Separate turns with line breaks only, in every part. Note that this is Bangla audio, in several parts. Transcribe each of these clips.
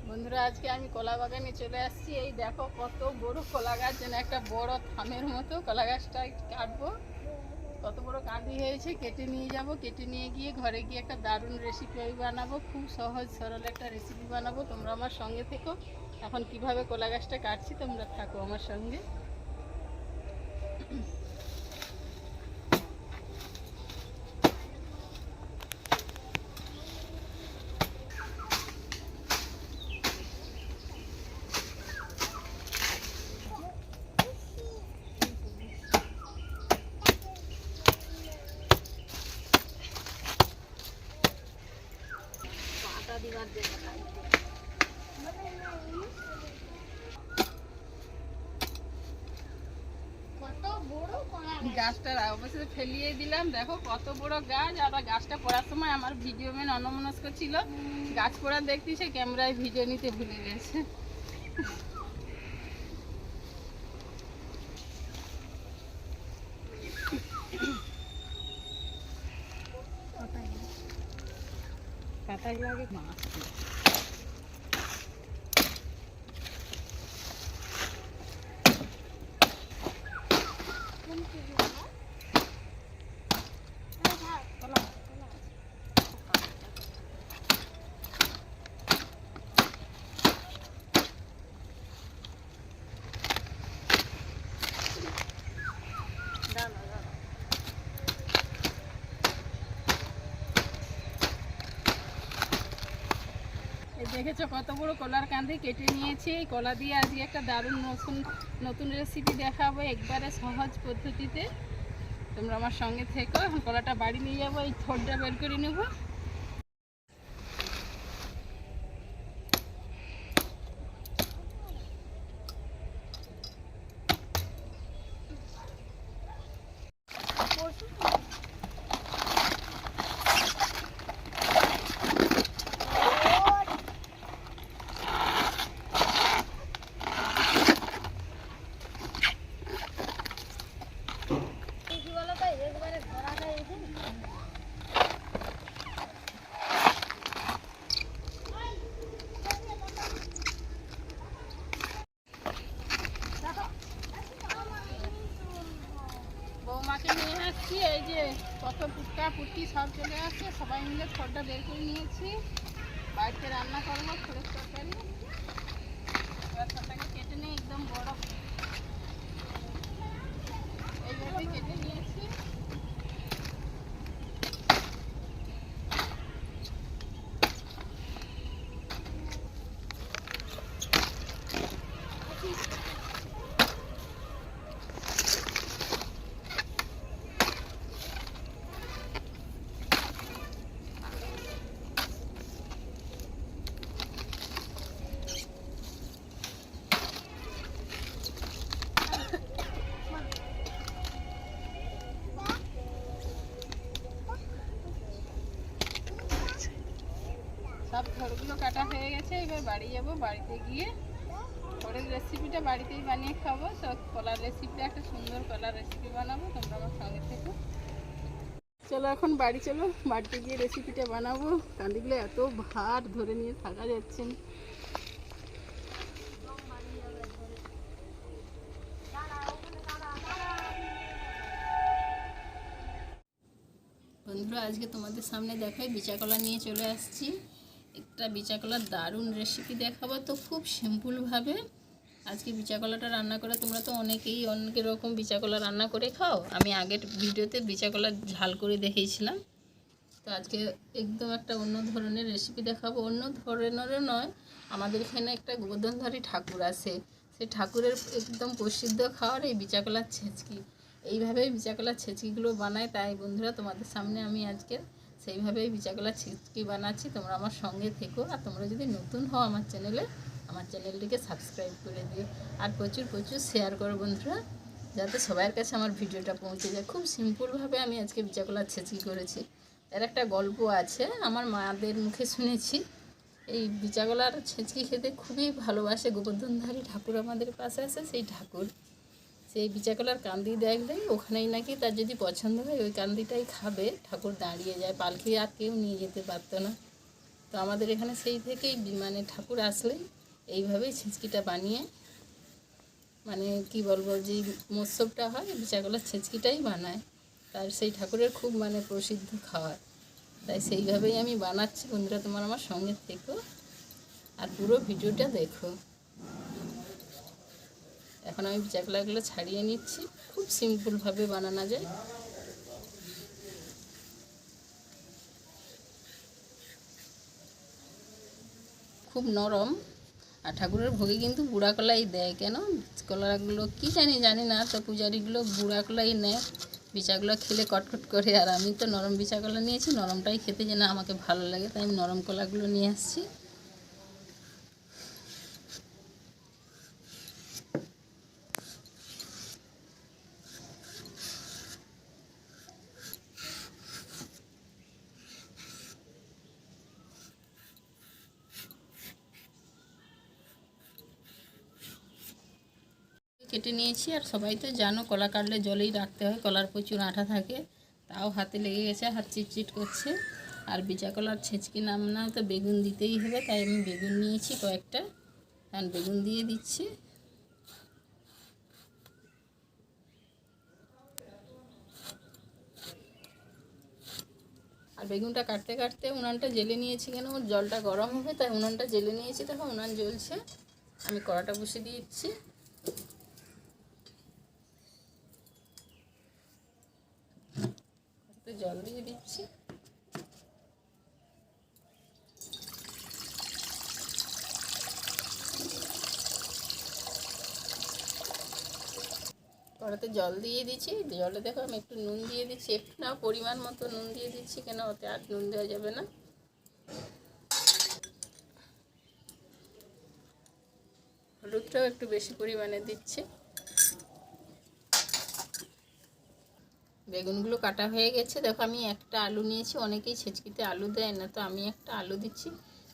বন্ধুরা, আজকে আমি কলা বাগানে চলে আসছি। এই দেখো কত বড় কলা গাছ, যেন একটা বড় থামের মতো। কলা গাছটা কাটবো, কত বড় কাঁদি হয়েছে, কেটে নিয়ে যাব। কেটে নিয়ে গিয়ে ঘরে গিয়ে একটা দারুণ রেসিপি বানাবো। খুব সহজ সরল একটা রেসিপি বানাবো। তোমরা আমার সঙ্গে থেকো। এখন কিভাবে কলা গাছটা কাটছি তোমরা থাকো আমার সঙ্গে। গাছটা অবশ্যই ফেলিয়ে দিলাম। দেখো কত বড় গাছ। আর গাছটা পড়ার সময় আমার ভিডিও ম্যান অন্যমনস্ক ছিল, গাছ পড়া দেখতে সে ক্যামেরায় ভিডিও নিতে ভুলে গেছে। কাটাই লাগে মাছ। দেখেছো কত বড় কলার কাঁদি কেটে নিয়েছি। এই কলা দিয়ে আজকে একটা দারুণ নতুন রেসিপি দেখাবো, একবারে সহজ পদ্ধতিতে। তোমরা আমার সঙ্গে থেকো। এখন কলাটা বাড়ি নিয়ে যাবো, এই থোড়টা বের করে নেবো। বৌমাকে নিয়ে আসছি। এই যে কত পুটকা পুটকি সব চলে আসছে, সবাই মিলে খড়টা বের করে নিয়েছি। বাড়িতে রান্না করবো খড়ের তরকারি। এবার খড়টাকে কেটে নিয়ে একদম বড় এইভাবে কেটে নিয়েছি। সব খড়গুলো কাটা হয়ে গেছে। এবার বাড়ি যাবো। বাড়িতে গিয়ে খড়ের রেসিপিটা বাড়িতেই বানিয়ে খাবো। সব কলার রেসিপিটা একটা সুন্দর কলার রেসিপি বানাবো। তোমরা আমার সঙ্গে থেকো। চলো এখন বাড়ি চলো, বাড়িতে গিয়ে রেসিপিটা বানাবো। কাঁদিগুলো এত ভার ধরে নিয়ে থাকা যাচ্ছে না। বন্ধুরা, আজকে তোমাদের সামনে দেখাই বিচা কলা নিয়ে চলে আসছি। একটা বিচা কলার দারুণ রেসিপি দেখাবো। তো খুব সিম্পলভাবে আজকে বিচা কলাটা রান্না করে, তোমরা তো অনেকেই অনেক রকম বিচা কলা রান্না করে খাও। আমি আগের ভিডিওতে বিচা কলার ঝাল করে দেখিয়েছিলাম। তো আজকে একদম একটা অন্য ধরনের রেসিপি দেখাবো। অন্য ধরনেরও নয়, আমাদের এখানে একটা গোবর্ধনধারী ঠাকুর আছে, সেই ঠাকুরের একদম প্রসিদ্ধ খাওয়ার এই বিচা কলার ছেঁচকি। এইভাবেই বিচা কলার ছেঁচকিগুলো বানায়। তাই বন্ধুরা, তোমাদের সামনে আমি আজকে সেইভাবেই বিচা কলার ছেঁচকি বানাচ্ছি। তোমরা আমার সঙ্গে থেকো। আর তোমরা যদি নতুন হও আমার চ্যানেলটিকে সাবস্ক্রাইব করে দিও। আর প্রচুর শেয়ার করো বন্ধুরা, যাতে সবার কাছে আমার ভিডিওটা পৌঁছে যায়। খুব সিম্পলভাবে আমি আজকে বিচা কলার ছেঁচকি করেছি। এর একটা গল্প আছে, আমার মাদের মুখে শুনেছি। এই বিচা কলার ছেঁচকি খেতে খুবই ভালোবাসে গোবর্ধনধারী ঠাকুর আমাদের পাশে আছে, সেই ঠাকুর। সেই বিচাকলার কান্দি দেখলেই ওখানেই নাকি তার যদি পছন্দ হয় ওই কান্দিটাই খাবে, ঠাকুর দাঁড়িয়ে যায়। পালকি আর কেউ নিয়ে যেতে পারতো না। তো আমাদের এখানে সেই থেকেই মানে ঠাকুর আসলেই এইভাবেই ছেঁচকিটা বানিয়ে, মানে কি বলবো, যে মৎসবটা হয় বিচাকলার ছেঁচকিটাই বানায়। তার সেই ঠাকুরের খুব মানে প্রসিদ্ধ খাবার, তাই সেইভাবেই আমি বানাচ্ছি। বন্ধুরা তোমার আমার সঙ্গে থেকো আর পুরো ভিডিওটা দেখো। এখন আমি বিচাকলাগুলো ছাড়িয়ে নিচ্ছি, খুব সিম্পলভাবে বানানো যায়। খুব নরম, আর ঠাকুরের ভোগে কিন্তু বুড়া কলাই দেয়। কেন কলাগুলো কি জানি না, তো পূজারিগুলো বুড়া কলাই নেয়। বিচাগুলো খেলে কটকট করে, আর আমি তো নরম বিচা কলা নিয়েছি, নরমটাই খেতে যে না আমাকে ভালো লাগে, তাই আমি নরম কলাগুলো নিয়ে আসছি। কেটে নিয়েছি। আর সবাই তো জানো কলা কাটলে জলেই রাখতে হয়, কলার প্রচুর আঠা থাকে। তাও হাতে লেগে গেছে, হাত চিটচিট করছে। আর বিচা কলার ছেঁচকি নাম না তো বেগুন দিতেই হবে, তাই আমি বেগুন নিয়েছি কয়েকটা, কারণ বেগুন দিয়ে দিচ্ছি। আর বেগুনটা কাটতে কাটতে উনানটা জেলে নিয়েছি, কেন জলটা গরম হবে, তাই উনানটা জেলে নিয়েছি। দেখো উনান জ্বলছে, আমি কড়াটা বসিয়ে দিচ্ছি। জল দিয়ে দিচ্ছি। কড়াতে জল দিয়ে দিচ্ছি। জলে দেখো আমি একটু নুন দিয়ে দিচ্ছি, একটু না পরিমাণ মতো নুন দিয়ে দিচ্ছি, কেন ওতে আর নুন দেওয়া যাবে না। হলুদটাও একটু বেশি পরিমাণে দিচ্ছি। বেগুনগুলো কাটা হয়ে গেছে। দেখো আমি একটা আলু নিয়েছি, অনেকেই ছেঁচকিতে আলু দেয় না, তো আমি একটা আলু দিচ্ছি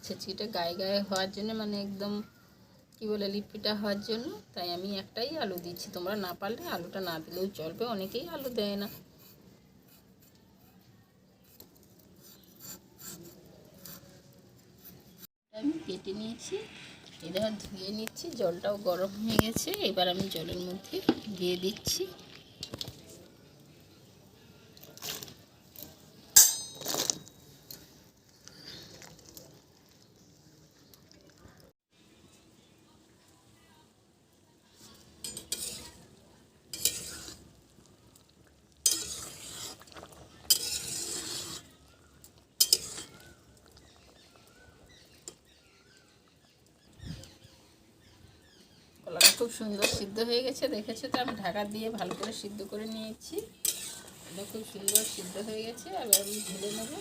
ছেঁচকিটা গায়ে গায়ে হওয়ার জন্য, মানে একদম কি বলে লিপিটা হওয়ার জন্য, তাই আমি একটাই আলু দিচ্ছি। তোমরা না পারলে আলুটা না দিলেও চলবে, অনেকেই আলু দেয় না। আমি কেটে নিয়েছি, এবার ধুয়ে নিচ্ছি। জলটাও গরম হয়ে গেছে, এবার আমি জলের মধ্যে দিয়ে দিচ্ছি। কলাটা খুব সুন্দর সিদ্ধ হয়ে গেছে, দেখেছো তো। আমি ঢাকা দিয়ে ভালো করে সিদ্ধ করে নিয়েছি। এটা খুব সুন্দর সিদ্ধ হয়ে গেছে, এবার আমি ঢেলে নেব।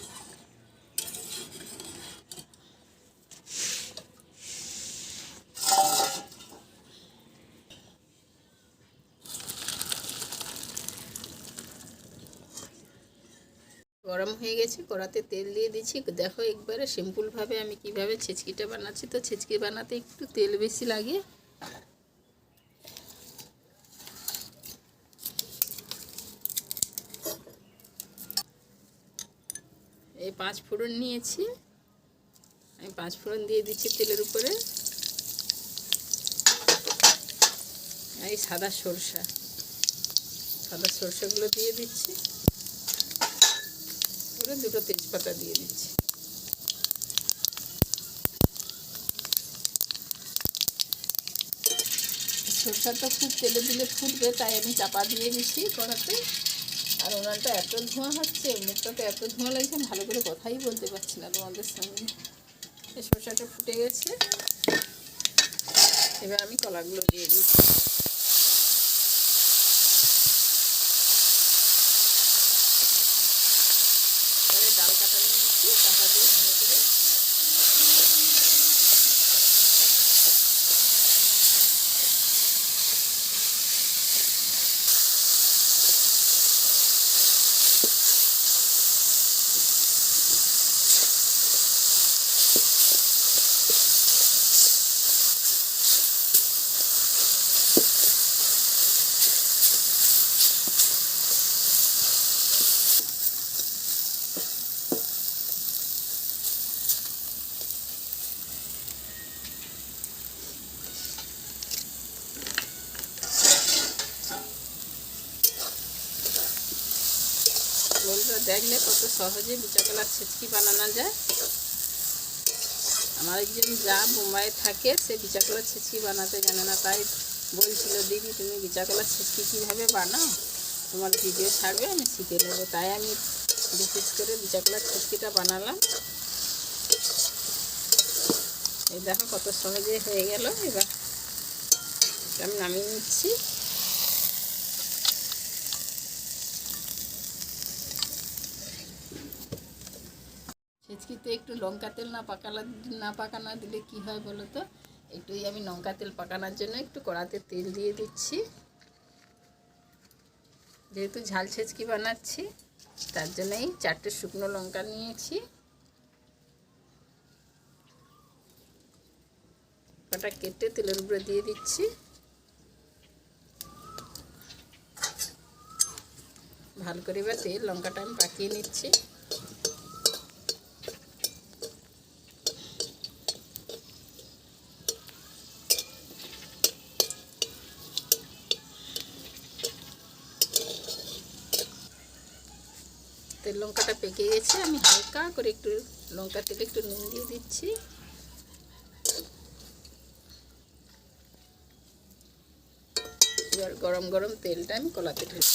গরম হয়ে গেছে, কড়াতে তেল দিয়ে দিচ্ছি। দেখো একবারে সিম্পলভাবে আমি কিভাবে ছেচকিটা বানাচ্ছি। তো ছেচকি বানাতে একটু তেল বেশি লাগে। এই 5 ফোড়ন নিয়েছি, আমি 5 ফোড়ন দিয়ে দিচ্ছি তেলের উপরে। এই সাদা সরষেগুলো দিয়ে দিচ্ছি, পুরো 2টো তেজপাতা দিয়ে দিচ্ছি। সরষাটা খুব তেলে দিলে ফুটবে, তাই আমি চাপা দিয়ে দিচ্ছি কড়াতে। আর ওনারটা এত ধোঁয়া হচ্ছে, মুখটাতে এত ধোঁয়া লাগছে, ভালো করে কথাই বলতে পারছি না তোমাদের সঙ্গে। সরষাটা ফুটে গেছে, এবার আমি কলাগুলো দিয়ে দিচ্ছি। এবারে ডাল কাটা নিয়েছি, কাটা দিয়ে ভালো করে বন্ধুরা দেখলে কত সহজে বিচা কলার ছেচকি বানানো যায়। আমার একজন যা বোম্বাইয়ে থাকে সে বিচা কলার ছেচকি বানাতে জানে না, তাই বলছিল দিদি তুমি বিচা কলার ছেচকি কীভাবে বানাও, তোমার ভিডিও ছাড়বে আমি শিখে নেবো। তাই আমি বিশেষ করে বিচা কলার ছেচকিটা বানালাম। এই দেখো কত সহজে হয়ে গেল। এবার আমি নামিয়ে নিচ্ছি। ছেচকিতে একটু লঙ্কা তেল না পাকানো দিলে কি হয় বলো তো, একটুই আমি লঙ্কা তেল পাকানোর জন্য একটু কড়াতে তেল দিয়ে দিচ্ছি। যেহেতু ঝাল ছেচকি বানাচ্ছি তার জন্যই 4টে শুকনো লঙ্কা নিয়েছি। ওটা কেটে তেলের উপরে দিয়ে দিচ্ছি। ভালো করে এবার তেল লঙ্কাটা আমি পাকিয়ে নিচ্ছি। তেল লঙ্কাটা পেকে গেছে, আমি হালকা করে একটু লঙ্কা তেলে একটু নুন দিয়ে দিচ্ছি। এবার গরম গরম তেলটা আমি কলাতে ঢেলে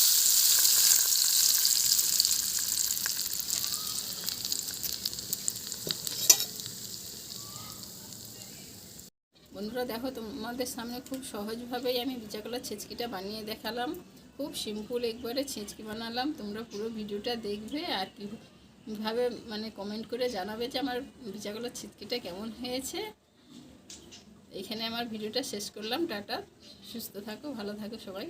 বন্ধুরা দেখো তোমাদের সামনে খুব সহজভাবেই আমি বিচা কলার ছেচকিটা বানিয়ে দেখালাম। খুব সিম্পল একবারে ছেচকি বানালাম। তোমরা পুরো ভিডিওটা দেখবে আর কীভাবে মানে কমেন্ট করে জানাবে যে আমার বিচা কলার ছেচকিটা কেমন হয়েছে। এখানে আমার ভিডিওটা শেষ করলাম। টাটা, সুস্থ থাকো, ভালো থাকো সবাই।